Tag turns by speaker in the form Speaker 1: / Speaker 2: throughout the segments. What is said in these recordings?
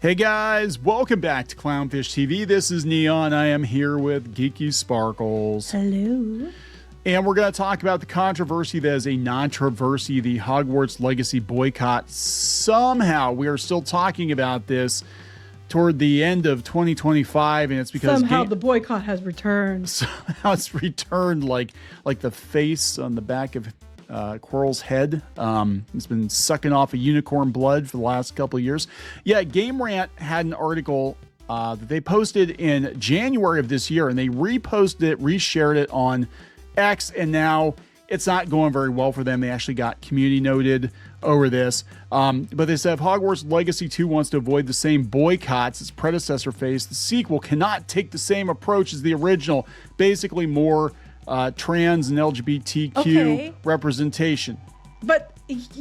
Speaker 1: Hey guys, welcome back to Clownfish TV. This is Kneon. I am here with Geeky Sparkles.
Speaker 2: Hello.
Speaker 1: And we're going to talk about the controversy that is a non-controversy, the Hogwarts Legacy boycott. Somehow we are still talking about this toward the end of 2025, and it's because
Speaker 2: somehow the boycott has returned.
Speaker 1: Somehow it's returned like the face on the back of Quirrell's head. It's been sucking off a unicorn blood for the last couple of years. Yeah, Game Rant had an article that they posted in January of this year, and they reposted it, reshared it on X, and now it's not going very well for them. They actually got community noted over this. But they said if Hogwarts Legacy 2 wants to avoid the same boycotts its predecessor faced, the sequel cannot take the same approach as the original. Basically more trans and LGBTQ representation.
Speaker 2: But,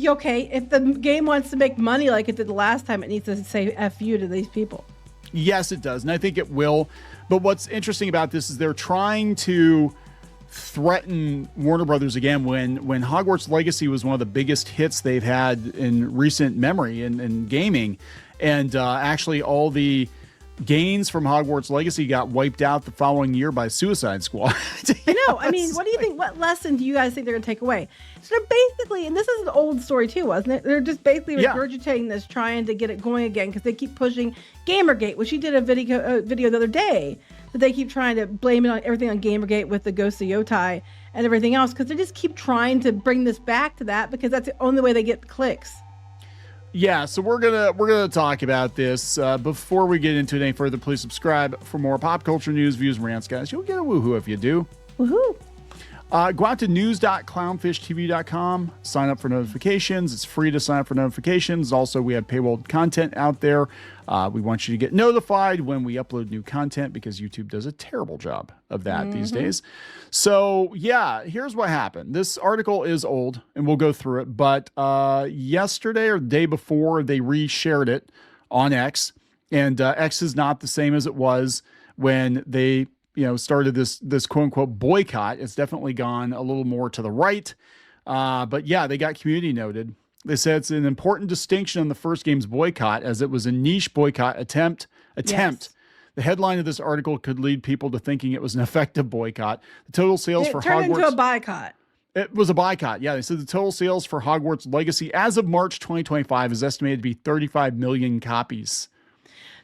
Speaker 2: okay, if the game wants to make money like it did the last time, it needs to say F you to these people.
Speaker 1: Yes, it does, and I think it will. But what's interesting about this is they're trying to threaten Warner Brothers again when Hogwarts Legacy was one of the biggest hits they've had in recent memory in gaming. And actually all the gains from Hogwarts Legacy got wiped out the following year by Suicide Squad.
Speaker 2: I know. I mean, what do you think? What lesson do you guys think they're going to take away? So they're basically, and this is an old story too, wasn't it? They're just basically regurgitating this, trying to get it going again because they keep pushing Gamergate, which she did a video the other day that they keep trying to blame it on everything on Gamergate with the ghost of Yotai and everything else because they just keep trying to bring this back to that because that's the only way they get clicks.
Speaker 1: Yeah, so we're gonna talk about this. Before we get into it any further, please subscribe for more pop culture news, views, and rants, guys. You'll get a woohoo if you do.
Speaker 2: Woohoo!
Speaker 1: Go out to news.clownfishtv.com. Sign up for notifications. It's free to sign up for notifications. Also, we have paywall content out there. We want you to get notified when we upload new content because YouTube does a terrible job of that these days. So, yeah, here's what happened. This article is old, and we'll go through it. But yesterday or the day before, they reshared it on X. And X is not the same as it was when they started this quote unquote boycott. It's definitely gone a little more to the right. But yeah, they got community noted. They said it's an important distinction on the first game's boycott as it was a niche boycott attempt. Yes. The headline of this article could lead people to thinking it was an effective boycott. The total sales for Hogwarts... It turned
Speaker 2: into a boycott.
Speaker 1: It was a boycott. Yeah, they said the total sales for Hogwarts Legacy as of March 2025 is estimated to be 35 million copies.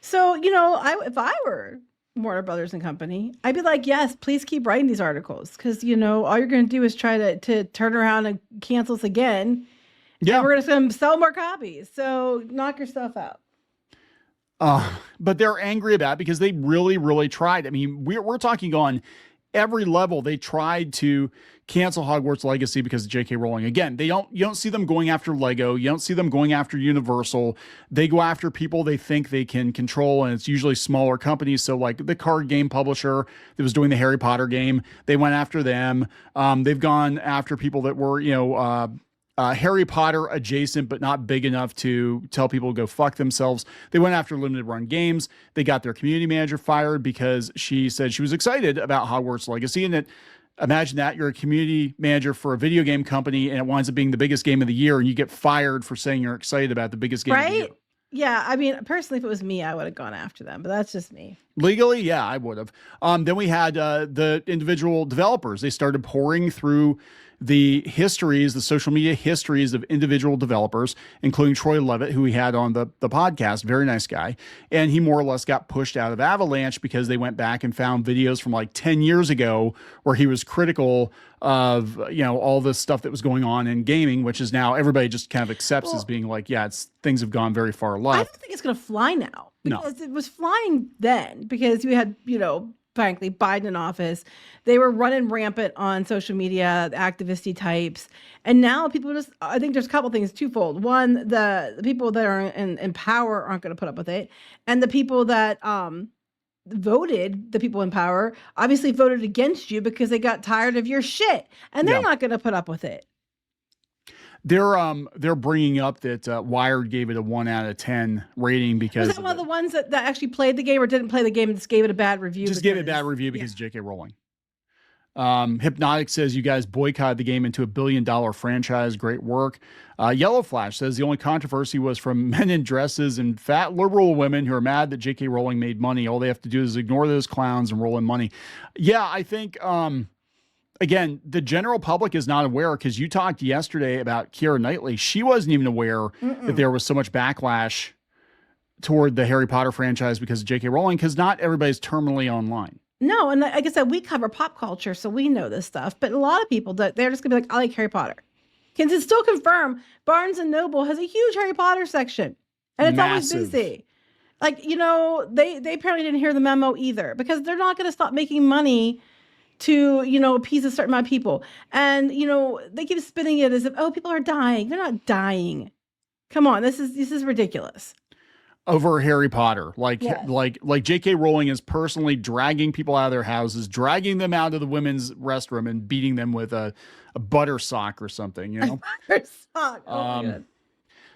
Speaker 2: So, if I were Warner Brothers and Company, I'd be like, yes, please keep writing these articles because, all you're going to do is try to turn around and cancel us again. Yeah. And we're going to sell more copies. So knock your stuff out.
Speaker 1: But they're angry about it because they really, really tried. I mean, we're talking on every level. They tried to cancel Hogwarts Legacy because of J.K. Rowling. Again, you don't see them going after Lego. You don't see them going after Universal. They go after people they think they can control, and it's usually smaller companies. So like the card game publisher that was doing the Harry Potter game, they went after them. They've gone after people that were, Harry Potter adjacent, but not big enough to tell people to go fuck themselves. They went after limited run games. They got their community manager fired because she said she was excited about Hogwarts Legacy. And imagine that you're a community manager for a video game company and it winds up being the biggest game of the year and you get fired for saying you're excited about the biggest game of the year.
Speaker 2: Yeah, I mean, personally, if it was me, I would have gone after them, but that's just me.
Speaker 1: Legally, yeah, I would have. Then we had the individual developers. They started pouring through the social media histories of individual developers, including Troy Levitt, who we had on the podcast, very nice guy. And he more or less got pushed out of Avalanche because they went back and found videos from like 10 years ago where he was critical of, all this stuff that was going on in gaming, which is now everybody just kind of accepts as being like, yeah, things have gone very far left.
Speaker 2: I don't think it's going to fly now because it was flying then because you had, frankly, Biden in office. They were running rampant on social media, activisty types. And now people I think there's a couple things twofold. One, the people that are in power aren't going to put up with it. And the people that voted, the people in power, obviously voted against you because they got tired of your shit. And they're not going to put up with it.
Speaker 1: They're bringing up that Wired gave it a 1 out of 10 rating because
Speaker 2: was that one of the ones that actually played the game or didn't play the game and just gave it a bad review?
Speaker 1: Just gave it a bad review because of J.K. Rowling. Hypnotic says you guys boycotted the game into $1 billion franchise. Great work. Yellow Flash says the only controversy was from men in dresses and fat liberal women who are mad that J.K. Rowling made money. All they have to do is ignore those clowns and roll in money. Yeah, I think, again, the general public is not aware because you talked yesterday about Keira Knightley. She wasn't even aware that there was so much backlash toward the Harry Potter franchise because of J.K. Rowling, because not everybody's terminally online.
Speaker 2: No, and like I said, we cover pop culture, so we know this stuff. But a lot of people, they're just gonna be like, I like Harry Potter. Can still confirm Barnes and Noble has a huge Harry Potter section, and it's
Speaker 1: Massive.
Speaker 2: always busy. Like, they apparently didn't hear the memo either, because they're not going to stop making money to, appease a certain amount of people. And, they keep spinning it as if, oh, people are dying. They're not dying. Come on, this is ridiculous.
Speaker 1: Over Harry Potter.
Speaker 2: Yes.
Speaker 1: Like J.K. Rowling is personally dragging people out of their houses, dragging them out of the women's restroom and beating them with a butter sock or something,
Speaker 2: Butter sock. Oh, my God.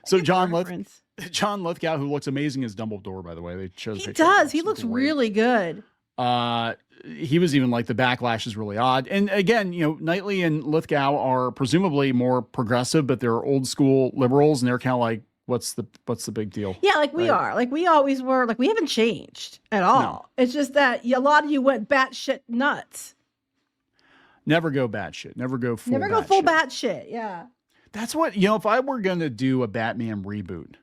Speaker 1: So John Lithgow, who looks amazing as Dumbledore, by the way. They chose
Speaker 2: He does. He looks really good.
Speaker 1: He was even like, the backlash is really odd. And again, Knightley and Lithgow are presumably more progressive, but they're old school liberals, and they're kind of like, what's the big deal?
Speaker 2: Yeah, like we are. Like we always were. Like we haven't changed at all. No. It's just that a lot of you went batshit nuts.
Speaker 1: Never go batshit. Never go full
Speaker 2: batshit. Yeah.
Speaker 1: That's what, if I were going to do a Batman reboot,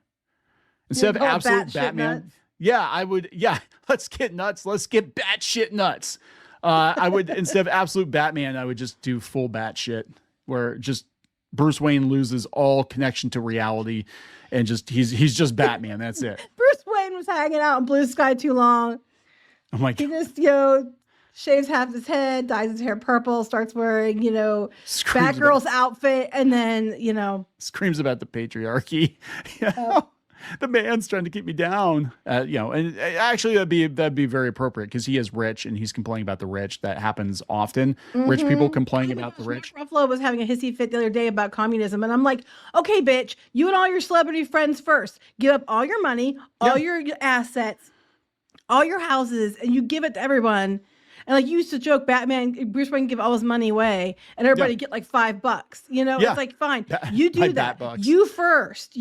Speaker 1: instead of absolute Batman, nuts? Yeah, I would. Yeah, let's get nuts. Let's get batshit nuts. I would, instead of absolute Batman, I would just do full batshit, where just Bruce Wayne loses all connection to reality, and just he's just Batman. That's it.
Speaker 2: Bruce Wayne was hanging out in blue sky too long.
Speaker 1: Oh my God.
Speaker 2: He just shaves half his head, dyes his hair purple, starts wearing Batgirl's outfit, and then
Speaker 1: screams about the patriarchy. The man's trying to keep me down. And actually that'd be very appropriate, because he is rich and he's complaining about the rich. That happens often. Mm-hmm. Rich people complain about the rich.
Speaker 2: Mark Ruffalo was having a hissy fit the other day about communism, and I'm like, okay, bitch, you and all your celebrity friends first. Give up all your money, all your assets, all your houses, and you give it to everyone. And like you used to joke, Bruce Wayne give all his money away, and everybody get like $5. It's like, fine, you do that. You first.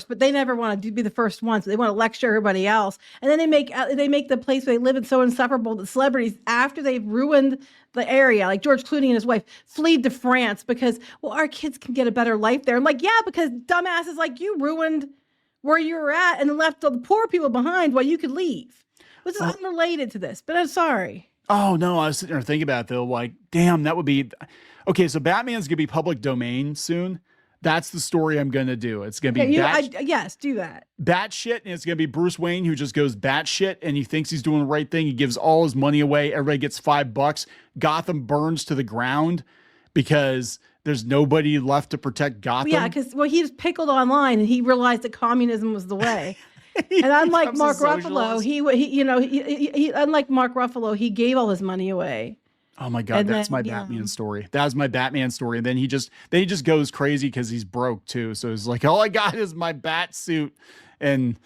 Speaker 2: But they never want to be the first ones. So they want to lecture everybody else, and then they make the place where they live in so insufferable that celebrities, after they've ruined the area, like George Clooney and his wife, fled to France because, well, our kids can get a better life there. I'm like, yeah, because dumbasses like you ruined where you were at and left the poor people behind while you could leave. This is unrelated to this, but I'm sorry.
Speaker 1: Oh, no, I was sitting there thinking about it, though. Like, damn, that would be... Okay, so Batman's going to be public domain soon. That's the story I'm going to do. It's going to be...
Speaker 2: Yes, do that.
Speaker 1: Batshit, and it's going to be Bruce Wayne, who just goes batshit, and he thinks he's doing the right thing. He gives all his money away. Everybody gets $5. Gotham burns to the ground because there's nobody left to protect Gotham.
Speaker 2: Yeah, because, he was pickled online, and he realized that communism was the way. And unlike Mark Ruffalo, unlike Mark Ruffalo, he gave all his money away.
Speaker 1: Oh my God, that's my Batman story. That was my Batman story. And then he just goes crazy because he's broke too. So he's like, all I got is my bat suit and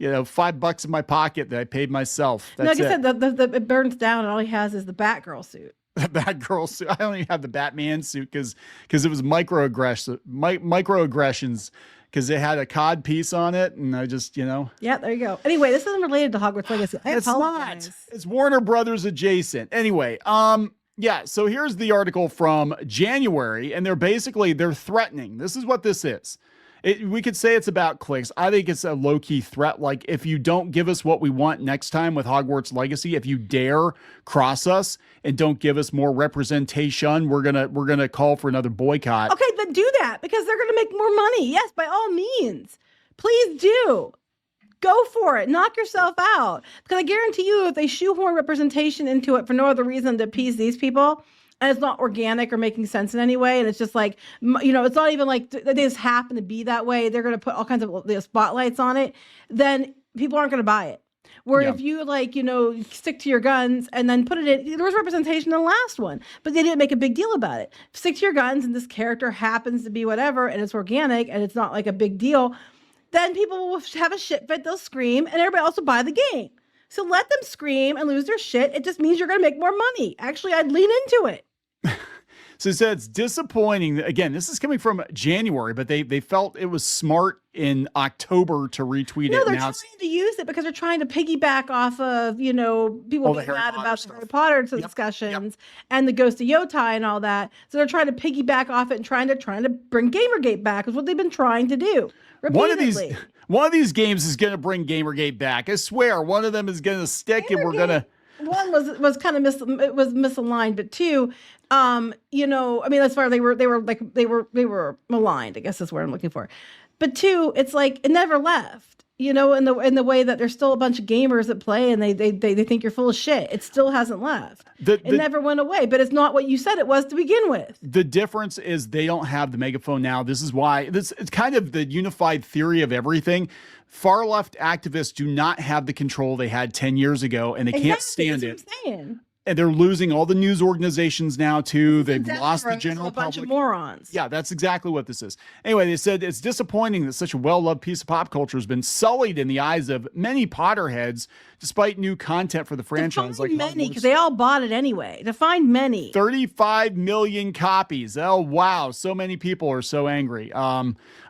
Speaker 1: $5 in my pocket that I paid myself. That's
Speaker 2: like I said, it burns down, and all he has is the Batgirl suit.
Speaker 1: The Batgirl suit. I only have the Batman suit because it was microaggressions. Because it had a cod piece on it, and I just,
Speaker 2: Yeah, there you go. Anyway, this isn't related to Hogwarts Legacy.
Speaker 1: It's not. It's Warner Brothers adjacent. Anyway, so here's the article from January, and they're threatening. This is what this is. We could say it's about clicks. I think it's a low-key threat. Like, if you don't give us what we want next time with Hogwarts Legacy, if you dare cross us and don't give us more representation, we're gonna call for another boycott.
Speaker 2: Okay, then do that, because they're gonna make more money. Yes, by all means. Please do. Go for it. Knock yourself out. Because I guarantee you, if they shoehorn representation into it for no other reason to appease these people, and it's not organic or making sense in any way, and it's just like, it's not even like they just happen to be that way, they're going to put all kinds of spotlights on it, then people aren't going to buy it. Where if you stick to your guns and then put it in, there was representation in the last one, but they didn't make a big deal about it. Stick to your guns, and this character happens to be whatever, and it's organic, and it's not like a big deal, then people will have a shit fit, they'll scream, and everybody else will buy the game. So let them scream and lose their shit. It just means you're going to make more money. Actually, I'd lean into it.
Speaker 1: So it said it's disappointing. Again, this is coming from January, but they felt it was smart in October to retweet
Speaker 2: No,
Speaker 1: it.
Speaker 2: they're trying to use it because they're trying to piggyback off of, people being mad about the Harry Potter discussions and the Ghost of Yotai and all that. So they're trying to piggyback off it and trying to bring Gamergate back is what they've been trying to do repeatedly.
Speaker 1: One of these games is going to bring Gamergate back. I swear, one of them is going to stick, and we're going to.
Speaker 2: One was kind of misaligned, but two, as far as they were maligned, I guess is what I'm looking for. But two, it's like it never left, in the way that there's still a bunch of gamers that play and they think you're full of shit. It still hasn't left. It never went away, but it's not what you said it was to begin with.
Speaker 1: The difference is they don't have the megaphone now. This is why it's kind of the unified theory of everything. Far left activists do not have the control they had 10 years ago, and they can't stand it. And they're losing all the news organizations now too. They've lost the general public.
Speaker 2: A bunch of morons.
Speaker 1: Yeah, that's exactly what this is. Anyway, they said it's disappointing that such a well-loved piece of pop culture has been sullied in the eyes of many Potterheads, despite new content for the franchise.
Speaker 2: Like many, because they all bought it anyway. To find many.
Speaker 1: 35 million copies. Oh, wow. So many people are so angry.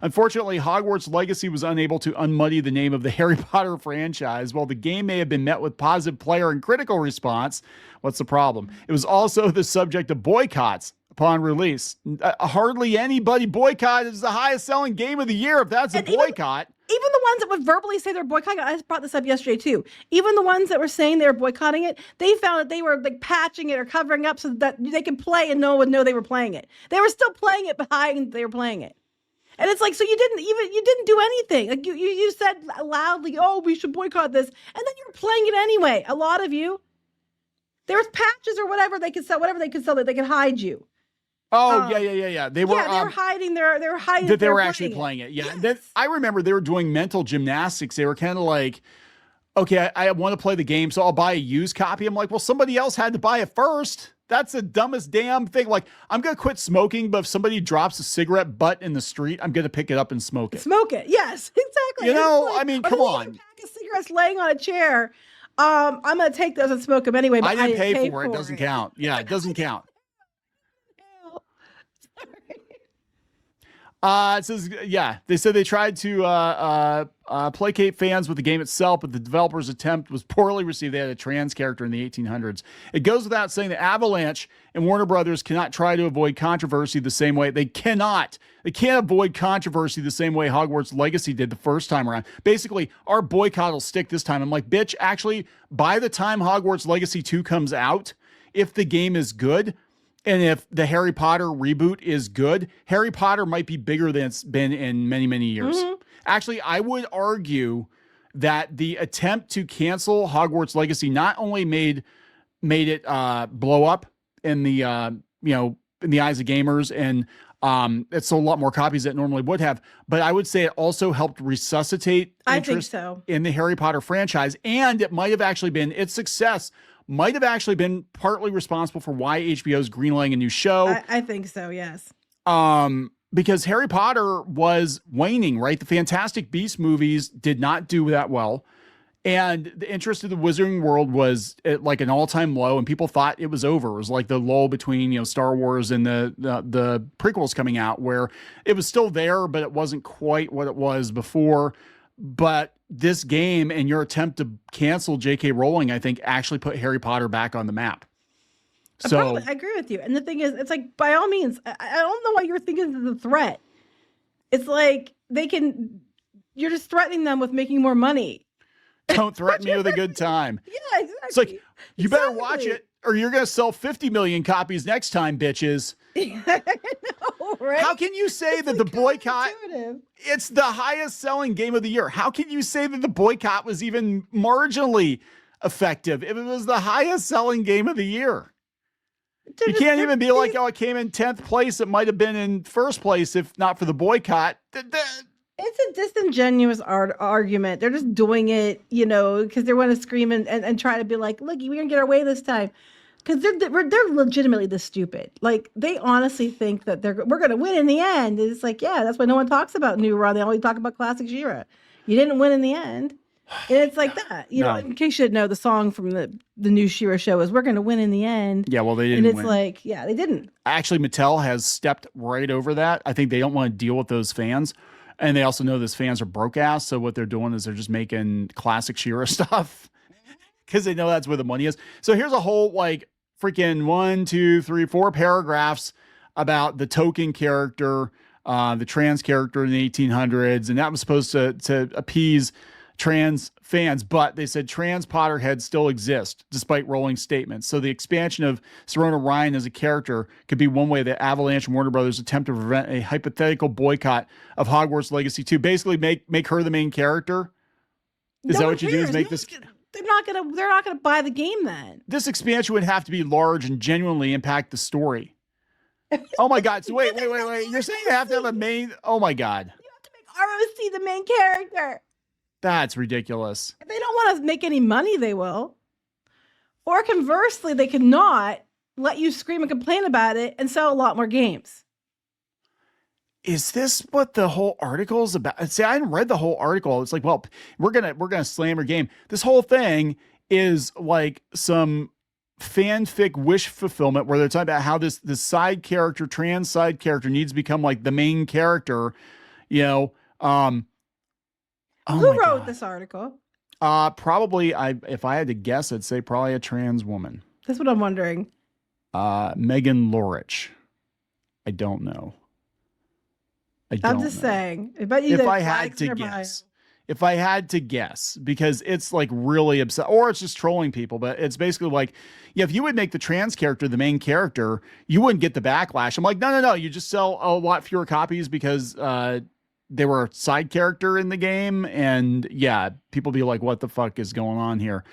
Speaker 1: Unfortunately, Hogwarts Legacy was unable to unmuddy the name of the Harry Potter franchise. While the game may have been met with positive player and critical response, what's the problem? It was also the subject of boycotts upon release. Hardly anybody boycotted. It's the highest selling game of the year, if that's a boycott.
Speaker 2: Even the ones that would verbally say they're boycotting it, I brought this up yesterday too. Even the ones that were saying they were boycotting it, they found that they were like patching it or covering up so that they could play and no one would know they were playing it. They were still playing it behind they were playing it. And it's like, so you didn't do anything. Like you said loudly, oh, we should boycott this. And then you're playing it anyway. A lot of you. There was patches or whatever they could sell that they could hide you.
Speaker 1: Oh, yeah. They were
Speaker 2: hiding. They were hiding
Speaker 1: that they were actually playing it. Yeah. Yes. I remember they were doing mental gymnastics. They were kind of like, okay, I want to play the game, so I'll buy a used copy. I'm like, well, somebody else had to buy it first. That's the dumbest damn thing. Like, I'm going to quit smoking, but if somebody drops a cigarette butt in the street, I'm going to pick it up and smoke it.
Speaker 2: Smoke it. Yes, exactly.
Speaker 1: I mean, come on.
Speaker 2: A pack of cigarettes laying on a chair. I'm going to take those and smoke them anyway. But
Speaker 1: I didn't pay for it. It doesn't count. Yeah, it doesn't count. It says, they said they tried to placate fans with the game itself, but the developer's attempt was poorly received. They had a trans character in the 1800s. It goes without saying that Avalanche and Warner Brothers cannot try to avoid controversy the same way. They can't avoid controversy the same way Hogwarts Legacy did the first time around. Basically, our boycott will stick this time. I'm like, bitch, actually, by the time Hogwarts Legacy 2 comes out, if the game is good, and if the Harry Potter reboot is good, Harry Potter might be bigger than it's been in many, many years. Mm-hmm. Actually, I would argue that the attempt to cancel Hogwarts Legacy not only made it blow up in the in the eyes of gamers, and it sold a lot more copies than it normally would have, but I would say it also helped resuscitate interest in the Harry Potter franchise, and it might have actually been its success. Might have actually been partly responsible for why HBO's greenlighting a new show.
Speaker 2: I think so, yes.
Speaker 1: Because Harry Potter was waning, right? The Fantastic Beasts movies did not do that well. And the interest of the Wizarding World was at like an all-time low, and people thought it was over. It was like the lull between, Star Wars and the prequels coming out, where it was still there, but it wasn't quite what it was before. But this game and your attempt to cancel J.K. Rowling, I think, actually put Harry Potter back on the map. So
Speaker 2: I agree with you. And the thing is, it's like, by all means, I don't know why you're thinking of the threat. It's like you're just threatening them with making more money.
Speaker 1: Don't threaten me with a good time.
Speaker 2: Yeah, exactly.
Speaker 1: It's like, you better watch it or you're going to sell 50 million copies next time, bitches.
Speaker 2: I know, right?
Speaker 1: How can you say that the boycott, it's the highest selling game of the year? How can you say that the boycott was even marginally effective if it was the highest selling game of the year? You can't even be like, oh, it came in 10th place. It might have been in first place if not for the boycott.
Speaker 2: It's a disingenuous argument. They're just doing it, because they want to scream and try to be like, look, we're going to get our way this time. Because they're legitimately this stupid. Like, they honestly think that we're going to win in the end. And it's like, yeah, that's why no one talks about New Run. They only talk about Classic She-Ra. You didn't win in the end. And it's like that, you know. In case you didn't know, the song from the new She-Ra show is "We're Going to Win in the End."
Speaker 1: Yeah, well, they didn't.
Speaker 2: And it's
Speaker 1: win.
Speaker 2: like, yeah, they didn't.
Speaker 1: Actually, Mattel has stepped right over that. I think they don't want to deal with those fans, and they also know those fans are broke ass. So what they're doing is they're just making classic She-Ra stuff because they know that's where the money is. So here's a whole like freaking 1, 2, 3, 4 paragraphs about the token character, the trans character in the 1800s, and that was supposed to appease trans fans, but they said trans Potterheads still exist despite rolling statements. So the expansion of Serona Ryan as a character could be one way that Avalanche and Warner Brothers attempt to prevent a hypothetical boycott of Hogwarts Legacy 2. Basically make her the main character. Is that what you do? Is make this?
Speaker 2: They're not gonna buy the game then.
Speaker 1: This expansion would have to be large and genuinely impact the story. Oh my God! So wait! You're saying you have to have a main? Oh my God!
Speaker 2: You have to make ROC the main character.
Speaker 1: That's ridiculous.
Speaker 2: If they don't want to make any money, they will. Or conversely, they cannot let you scream and complain about it and sell a lot more games.
Speaker 1: Is this what the whole article is about? See, I hadn't read the whole article. It's like, well, we're gonna slam your game. This whole thing is like some fanfic wish fulfillment where they're talking about how this side character, trans side character, needs to become like the main character. You know,
Speaker 2: who wrote this article?
Speaker 1: Probably if I had to guess, I'd say probably a trans woman.
Speaker 2: That's what I'm wondering.
Speaker 1: Megan Lorich. I don't know.
Speaker 2: I'm just saying. If
Speaker 1: I had to guess. If I had to guess, because it's like really upset, or it's just trolling people, but it's basically like, yeah, if you would make the trans character the main character, you wouldn't get the backlash. I'm like, no. You just sell a lot fewer copies because they were a side character in the game. And yeah, people be like, what the fuck is going on here?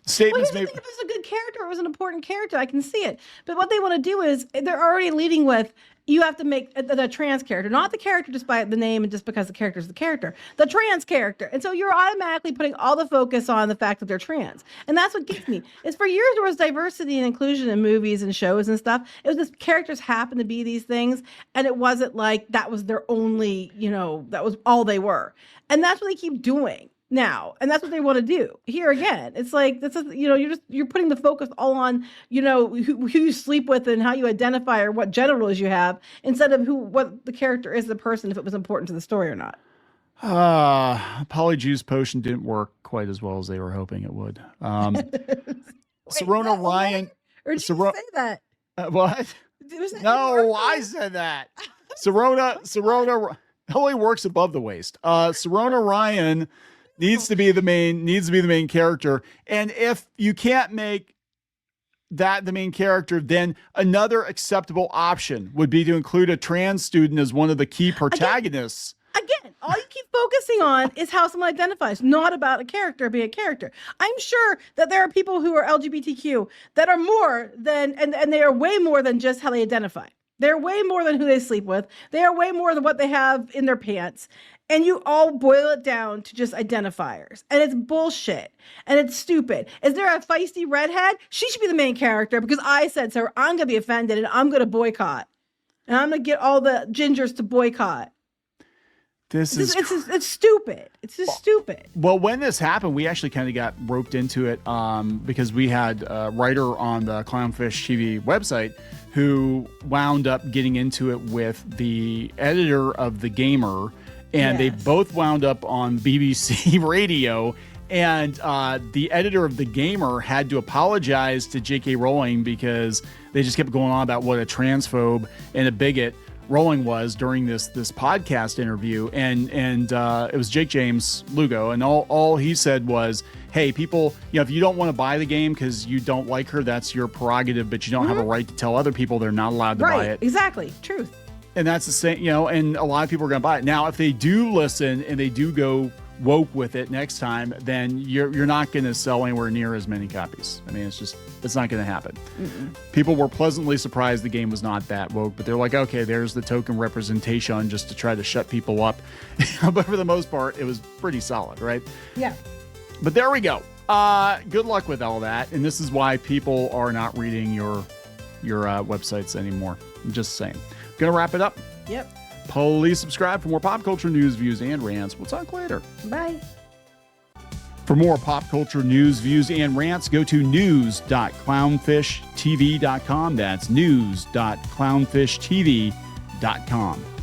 Speaker 1: Statements
Speaker 2: made. If it was a good character, it was an important character, I can see it. But what they want to do is they're already leading with, you have to make the trans character, not the character just by the name and just because the character is the character, the trans character. And so you're automatically putting all the focus on the fact that they're trans. And that's what gets me. Is for years there was diversity and inclusion in movies and shows and stuff. It was just characters happen to be these things. And it wasn't like that was their only, that was all they were. And that's what they keep doing now, and that's what they want to do here again. It's like you're putting the focus all on who you sleep with and how you identify or what genitals you have instead of what the character is, the person, if it was important to the story or not.
Speaker 1: Polyjuice potion didn't work quite as well as they were hoping it would. Serona Ryan,
Speaker 2: or did you say that?
Speaker 1: What? No, I said that. Serona only works above the waist. Serona Ryan needs to be the main character. And if you can't make that the main character, then another acceptable option would be to include a trans student as one of the key protagonists.
Speaker 2: Again, all you keep focusing on is how someone identifies, not about a character being a character. I'm sure that there are people who are LGBTQ that are more than, and they are way more than just how they identify. They're way more than who they sleep with. They are way more than what they have in their pants. And you all boil it down to just identifiers. And it's bullshit. And it's stupid. Is there a feisty redhead? She should be the main character because I said so. I'm going to be offended and I'm going to boycott. And I'm going to get all the gingers to boycott. It's stupid. It's just stupid.
Speaker 1: Well, when this happened, we actually kind of got roped into it because we had a writer on the Clownfish TV website who wound up getting into it with the editor of The Gamer. And they both wound up on BBC Radio. And the editor of The Gamer had to apologize to J.K. Rowling because they just kept going on about what a transphobe and a bigot Rowling was during this podcast interview. And it was Jake James Lugo. And all he said was, hey, people, if you don't want to buy the game because you don't like her, that's your prerogative. But you don't have a right to tell other people they're not allowed to buy it.
Speaker 2: Exactly. Truth.
Speaker 1: And that's the same, and a lot of people are going to buy it. Now, if they do listen and they do go woke with it next time, then you're not going to sell anywhere near as many copies. I mean, it's not going to happen. Mm-mm. People were pleasantly surprised the game was not that woke, but they're like, okay, there's the token representation just to try to shut people up. But for the most part, it was pretty solid, right?
Speaker 2: Yeah.
Speaker 1: But there we go. Good luck with all that. And this is why people are not reading your websites anymore. I'm just saying. Gonna wrap it up.
Speaker 2: Yep.
Speaker 1: Please subscribe for more pop culture news, views, and rants. We'll talk later.
Speaker 2: Bye.
Speaker 1: For more pop culture news, views, and rants, go to news.clownfishtv.com. That's news.clownfishtv.com.